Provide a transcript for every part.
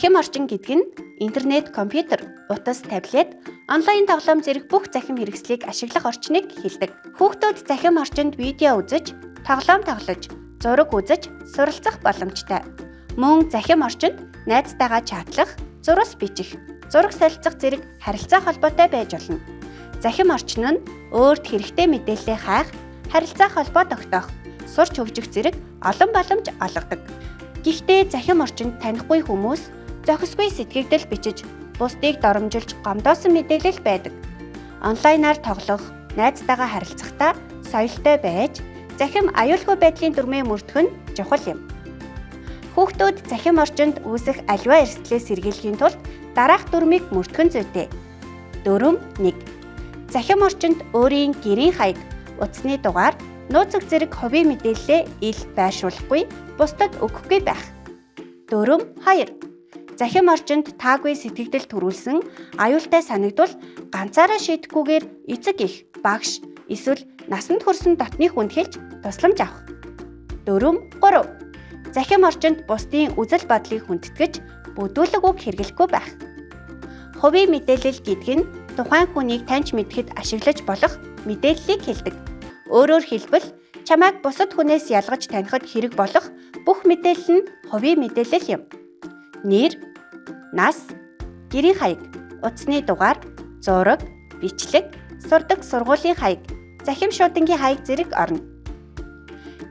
Захим орчин гэдэг нь интернет, компьютер, утас, таблет, онлайн тоглоом зэрэг бүх захим хэрэгслийг ашиглах орчныг хэлдэг. Хүүхдүүд захим орчинд видео үзэж, тоглоом тоглож, зураг үзэж, суралцах боломжтой. Мөн захим орчинд найзтайгаа чатлах, зурус бичих, зураг солилцох зэрэг харилцаа холбоотой байж болно. Захим орчин нь өөрт хэрэгтэй мэдээлэл хайх, харилцаа холбоо тогтоох, сурч хөгжих зэрэг олон боломж олгодог. Гэхдээ захим орчинд танихгүй хүмүүс зохисгүй сэтгэгдэл бичиж, бусдыг доромжилж гомдоосон мэдээлэл байдаг. Онлайнаар тоглох, найзтайгаа харилцахдаа соёлтой байж, захим аюулгүй байдлын дүрмээ мөрдөх нь чухал юм. Хүүхдүүд захим орчинд үүсэх аливаа эрсдлээс сэргийлэхийн тулд дараах дүрмийг мөрдөх нь зүйтэй. Дүрм 1. Захим орчинд өөрийн гэрийн хаяг, утасны дугаар, нууцыг зэрэг ховийн мэдээллээ ил байршуулахгүй, бусдад өгөхгүй байх. Дүрм 2. Захим орчинд таагүй сэтгэгдэл төрүүлсэн аюултай санагдвал ганцаараа шийдэхгүйгээр эцэг эх, багш, эсвэл насанд хүрсэн дотны хүнд хэлж тусламж авах. Дүрм 3. Захим орчинд бусдын үзэл бодлыг хүндэтгэж, бүдүүлэг үг хэрэглэхгүй байх. Хувийн мэдээлэл гэдэг нь тухайн хүнийг таньж мэдэхэд ашиглаж болох мэдээллийг хэлдэг. Өөрөөр хэлбэл, чамайг бусад хүнээс ялгаж танихад хэрэг болох бүх мэдээлэл нь хувийн мэдээлэл юм. Нэр, нас, гэрийн хаяг, утасны дугаар, зураг, бичлэг, сурдаг сургуулийн хаяг, захим шуудангийн хаяг зэрэг орно.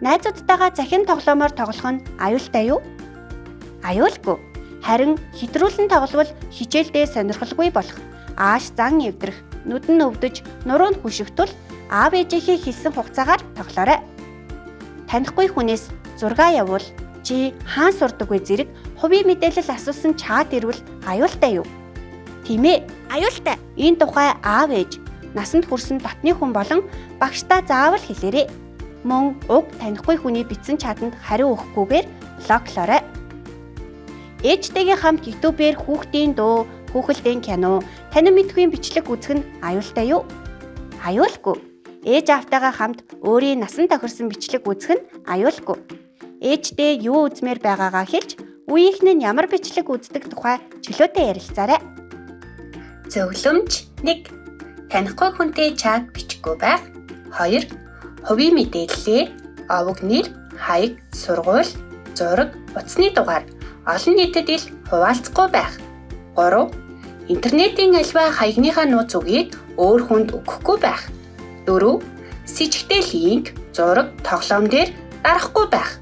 Найзуудтайгаа захим тоглоомоор тоглох нь аюултай юу? Аюулгүй. Харин хэтрүүлэн тогловол хичээлдээ сонирхолгүй болох, ааш зан эвдрэх, нүд нь өвдөж, нуруу нь хүших тул аав ээжийнхээ хэлсэн хугацаагаар тоглоорой. Танихгүй хүнээс зураг явуул, чи хаан сурдаг вэ зэрэг хувийн мэдээлэл асуусан чат ирвэл аюултай юу? Тийм ээ, аюултай. Энэ тухай аав ээж, насанд хүрсэн дотны хүн болон багштай заавал хэлээрэй. Мөн уг танихгүй хүний бичсэн чатанд хариу өгөхгүйгээр блоклоорой. Ээжтэйгээ хамт YouTube-ээр хүүхдийн дуу, хүүхэлдэйн кино, танин мэдхийн бичлэг үзэх нь аюултай юу? Аюулгүй. Ээж аавтайгаа хамт өөрийн насан тохирсон бичлэг үзэх нь аюулгүй. Ээжтэй юу үзмээр байгаагаа хэлж, үеийнхэн нь ямар бичлэг үздэг тухай чөлөөтэй ярилцаарай. Зөвлөмж 1. Танихгүй хүнтэй чат бичихгүй байх. 2. Хувийн мэдээллээ овог нэр, хаяг, сургууль, зураг, утасны дугаар олон нийтэд ил хуваалцахгүй байх. 3. Интернетийн аливаа хаягныхаа нууц үгийг өөр хүнд өгөхгүй байх. 4. С ижигтэй линк, зураг, тоглоом дээр дарахгүй байх.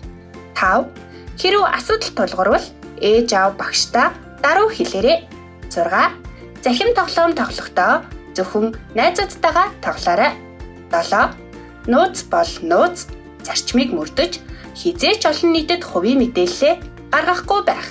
5. Хэрэв асуудал тулгарвал ээж аав багштай даруй хэлээрэй. 6. Захим тоглоом тоглохдоо зөвхөн найзуудтайгаа тоглоорой. 7. Нууц бол нууц, зарчмыг мөрдөж, хизээч олон нийтэд хувийн мэдээлэлээ гаргахгүй байх.